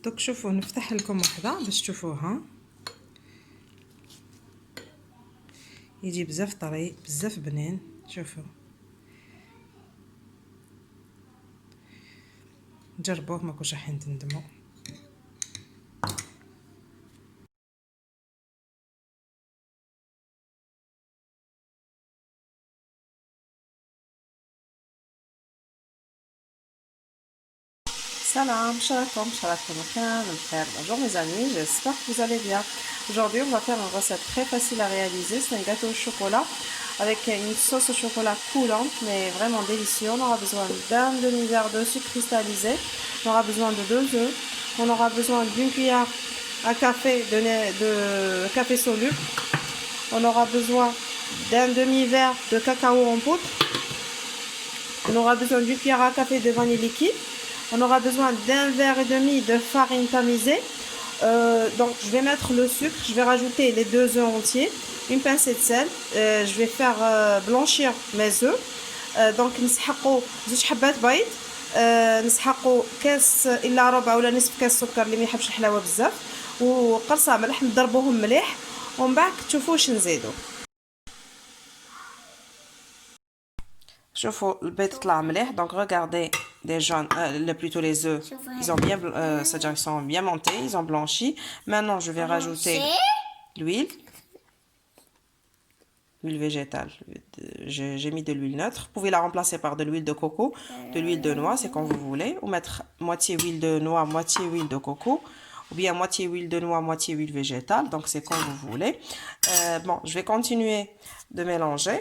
دوك شوفوا نفتح لكم وحده باش تشوفوها. يجي بزاف طري بزاف بنين. شوفوا جربوه ما كوش راح تندموا. Salam, shalom, bonjour mes amis, j'espère que vous allez bien. Aujourd'hui, on va faire une recette très facile à réaliser. C'est un gâteau au chocolat avec une sauce au chocolat coulante, mais vraiment délicieux. On aura besoin d'un demi-verre de sucre cristallisé. On aura besoin de 2 œufs. On aura besoin d'une cuillère à café de café soluble. On aura besoin d'un demi-verre de cacao en poudre. On aura besoin d'une cuillère à café de vanille liquide. On aura besoin d'un verre et demi de farine tamisée. Donc je vais mettre le sucre, je vais rajouter les 2 œufs entiers, une pincée de sel. Je vais faire blanchir mes œufs. Donc نسحقوا 2 حبات بيض. نسحقوا كاس الا ربع ولا نصف كاس سكر اللي ما يحبش الحلاوه بزاف، وقرصه ملح نضربوهم مليح ومن بعد تشوفوا واش نزيدوا. شوفوا البيض طلع مليح. donc regardez les jaunes, plutôt les œufs, ils ont bien, c'est-à-dire ils sont bien montés, ils ont blanchi. Maintenant je vais rajouter l'huile végétale. J'ai mis de l'huile neutre. Vous pouvez la remplacer par de l'huile de coco, de l'huile de noix, c'est comme vous voulez, ou mettre moitié huile de noix, moitié huile de coco, ou bien moitié huile de noix, moitié huile végétale, donc c'est comme vous voulez. Bon, je vais continuer de mélanger.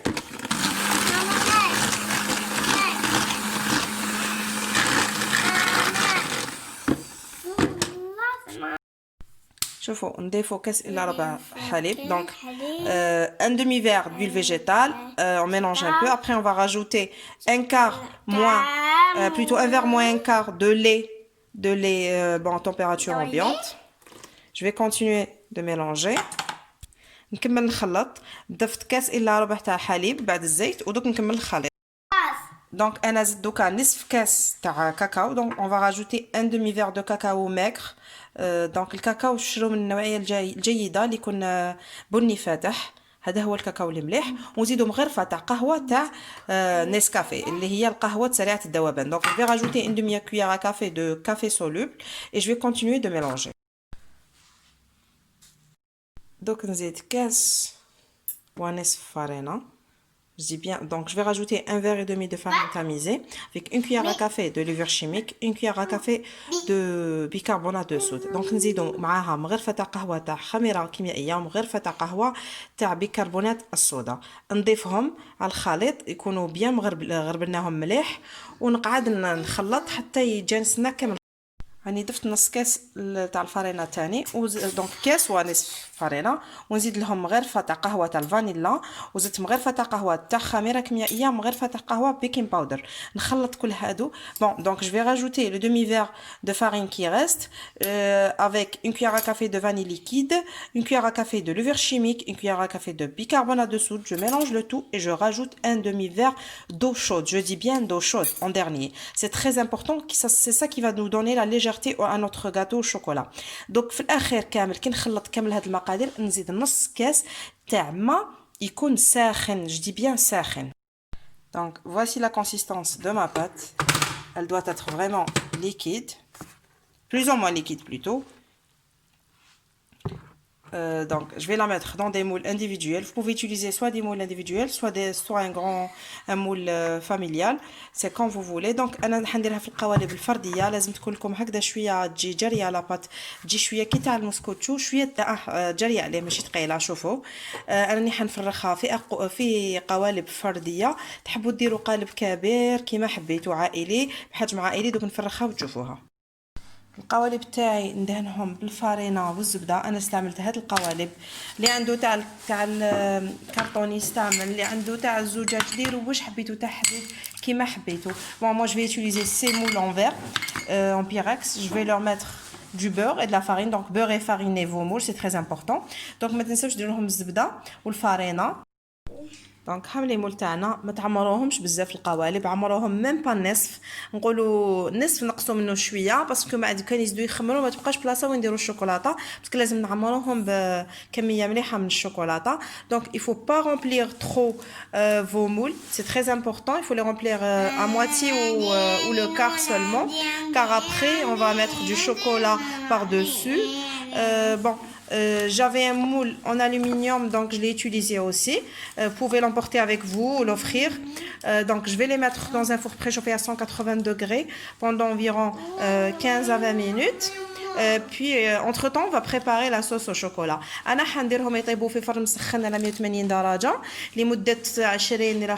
شوفوا نضيفوا كاس الا ربع حليب. Donc un demi-verre d'huile végétale, on mélange un peu. Après on va rajouter un quart moins, plutôt un verre moins un quart de lait bon, température ambiante. Je vais continuer de mélanger. نكمل نخلط. ضفت كاس الا ربع تاع حليب بعد الزيت ودوك نكمل الخليط. Donc انا زدت دوكا نصف كاس تاع كاكاو. Donc on va rajouter un demi-verre de cacao maigre. دونك الكاكاو شرو من النوعيه الجيده اللي يكون بني فاتح. هذا هو الكاكاو اللي مليح. ونزيدو مغرفه تاع قهوه تاع نيسكافي اللي هي القهوه سريعه الذوبان. دونك je vais rajouter une demi-cuillère à café de café soluble et je vais continuer de mélanger. دوك نزيد كاس ونصف farine. Je dis bien, donc je vais rajouter un verre et demi de farine tamisée avec une cuillère à café de levure chimique, une cuillère à café de bicarbonate de soude. Donc نزيدو معاها مغرفة تاع قهوة تاع خميرة كيميائية ومغرفة تاع قهوة تاع بيكربونات الصودا. نضيفهم على الخليط يكونوا بيان غربلناهم مليح ونقعد نخلط حتى يتجانسنا كامل. راني ضفت نص كاس تاع الفارينه تاني دونك كاس ونصف فارينه ونزيد لهم مغرفه تاع قهوه تاع الفانيلا وزدت مغرفه تاع قهوه تاع خميره كيميائيه مغرفه تاع قهوه بيكين باودر. نخلط كل هادو. Bon donc je vais rajouter le demi-verre de farine qui reste avec une cuillère à café de vanille liquide, une cuillère à café de levure chimique, une cuillère à café de bicarbonate de soude. Je mélange le tout et je rajoute un demi-verre d'eau chaude. Je dis bien d'eau chaude en dernier. C'est très important, c'est ça qui va nous donner la légèreté à notre gâteau au chocolat. Donc في الاخير كامل كي نخلط كامل هاد المقادير نزيد نص كاس تاع ما يكون ساخن. je dis bien ساخن. Donc voici la consistance de ma pâte. Elle doit être vraiment liquide, plus ou moins liquide plutôt. Donc je vais la mettre dans des moules individuels. Vous pouvez utiliser soit des moules individuels, soit un moule familial, c'est comme vous voulez. Donc انا نديرها في القوالب الفرديه. لازم تكون لكم هكذا شويه تجي جاريه لاباط، تجي شويه كي تاع المسكوتشو، شويه جاريه عليه ماشي ثقيله. شوفوا راني حنفرخها في قوالب فرديه. تحبوا ديروا قالب كبير كيما حبيتوا، عائلي بحجم عائلي. دوك نفرخها وتشوفوها. القوالب تاعي ندهنهم بالفارينه والزبده. انا استعملت هاد القوالب. اللي عنده تاع الكرتون يستعمل، اللي عنده تاع الزجاج ديروا واش حبيتوا تاع حديد كيما حبيتوا. Bon moi je vais utiliser ces moules en verre en pyrex. Je vais leur mettre du beurre et de la farine. Donc beurre et fariner vos moules, c'est très important. Donc ما تنساوش ديروا لهم الزبده والفارينه. دونك ها لي مول تاعنا ما تعمروهمش بزاف القوالب، عمروهم ميم با النصف، نقولوا نصف نقصوا منه شويه باسكو ما عاد كان يزيدوا يخمروا ما تبقاش بلاصه وين نديروا الشوكولاته، باسكو لازم نعمروهم بكميه مليحه من الشوكولاته. دونك il faut pas remplir trop vos moules, c'est très important, il faut les remplir à moitié ou le quart seulement, car après on va mettre du chocolat par-dessus. Bon, j'avais un moule en aluminium, donc je l'ai utilisé aussi. Vous pouvez l'emporter avec vous ou l'offrir. Donc je vais les mettre dans un four préchauffé à 180 degrés pendant environ 15 à 20 minutes. Puis entre temps on va préparer la sauce au chocolat. انا حنديرهم يطيبوا في فرن مسخن على 180 درجه لمده 20 الى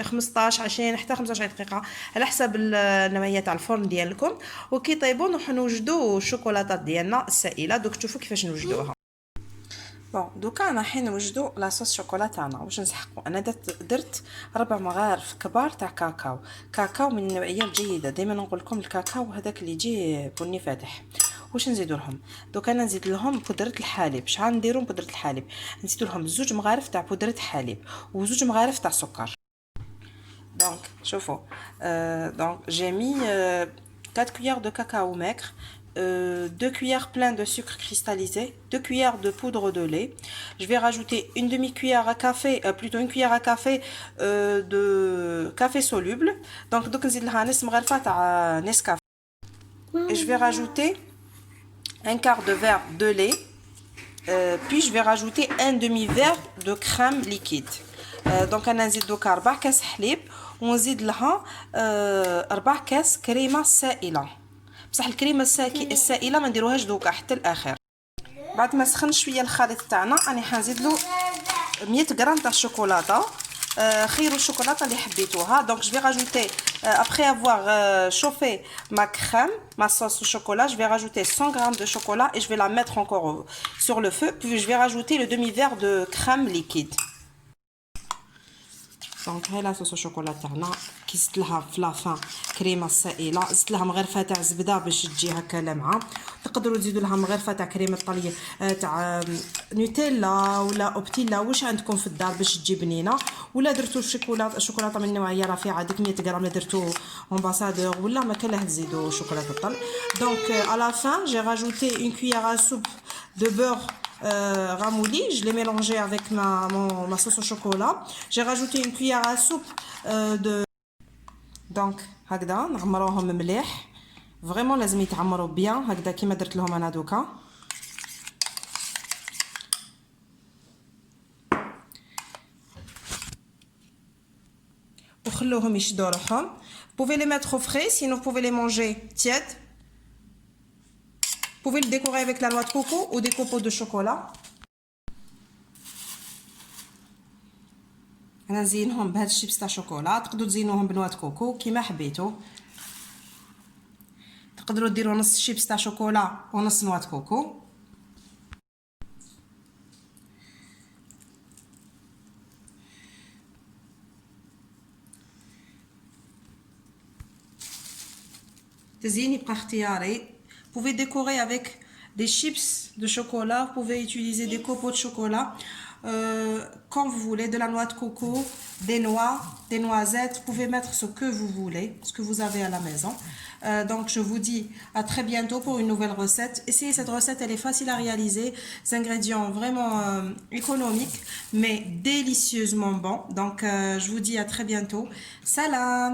15 20 حتى 15 دقيقه على حسب النوعيه تاع الفرن ديالكم. وكي يطيبوا نروحوا نوجدوا الشوكولاتات ديالنا السائله. دوك تشوفوا كيفاش نوجدوها. بون دوكا انا حين نوجدوا لاصوص شوكولا تاعنا واش نسحقوا. انا درت 4 مغارف كبار تاع كاكاو من النوعيه الجيده. دائما نقول لكم الكاكاو هذاك اللي يجي بني فاتح. واش نزيدوا لهم؟ دوكا انا نزيد لهم بودره الحليب. شحال نديروا بودره الحليب؟ نزيدوا لهم 2 مغارف تاع بودره حليب و2 مغارف تاع سكر. دونك شوفوا دونك j'ai mis 4 cuillères de cacao maigre, 2 cuillères pleines de sucre cristallisé, 2 cuillères de poudre de lait. Je vais rajouter une demi-cuillère à café, plutôt une cuillère à café de café soluble. Donc نزيد لها نص مغرفه تاع Nescafé. Et je vais rajouter un quart de verre de lait, puis je vais rajouter un demi-verre de crème liquide. Donc انا نزيد دوكا 4 كاس حليب ونزيد لها 4 كاس كريمه سائله. بصح الكريمه السائله ما نديروهاش دوكا حتى الاخر. بعد ما سخن شويه الخليط تاعنا راني حنزيد له 100 غرام تاع الشوكولاته. خيروا الشوكولاته اللي حبيتوها. Donc je vais rajouter après avoir chauffé ma crème, ma sauce au chocolat, je vais rajouter 100 grammes de chocolat et je vais la mettre encore sur le feu. Puis je vais rajouter le demi-verre de crème liquide. دونك هاي لاصوص الشوكولا تاعنا كي زدت لها في لافان كريمه سائله، زدت لها مغرفه تاع زبده باش تجي هكا لامعه. تقدروا تزيدوا لها مغرفه تاع كريمه طليه تاع نوتيلا ولا اوبتيلا واش عندكم في الدار باش تجي بنينه، ولا درتوا الشوكولاته من نوعيه رفيعه ديك 100 غرام درتوا امباسادور ولا ما كان له تزيدوا شوكولاته الطل. دونك à la fin j'ai rajouté une cuillère à soupe de beurre ramouli, je l'ai mélangé avec ma sauce au chocolat. J'ai rajouté une cuillère à soupe de. Donc هكذا نعمروهم مليح. فريمون لازم يتعمروا بيان هكذا كيما درت لهم انا دوكا. وخلوهم يشدوا روحهم. Vous pouvez les mettre au frais, sinon vous pouvez les manger tièdes. Vous pouvez le décorer avec la noix de coco ou des copeaux de chocolat. انا نزينهم بهاد الشيبس تاع شوكولا. تقدروا تزينوهم بنواه كوكو كيما حبيتوا. تقدروا ديروا نص شيبس تاع شوكولا ونص نواه كوكو. تزيين يبقى اختياري. Vous pouvez décorer avec des chips de chocolat, vous pouvez utiliser des copeaux de chocolat, quand vous voulez, de la noix de coco, des noix, des noisettes, vous pouvez mettre ce que vous voulez, ce que vous avez à la maison. Donc je vous dis à très bientôt pour une nouvelle recette. Essayez cette recette, elle est facile à réaliser, des ingrédients vraiment économiques, mais délicieusement bons. Donc je vous dis à très bientôt. Salam!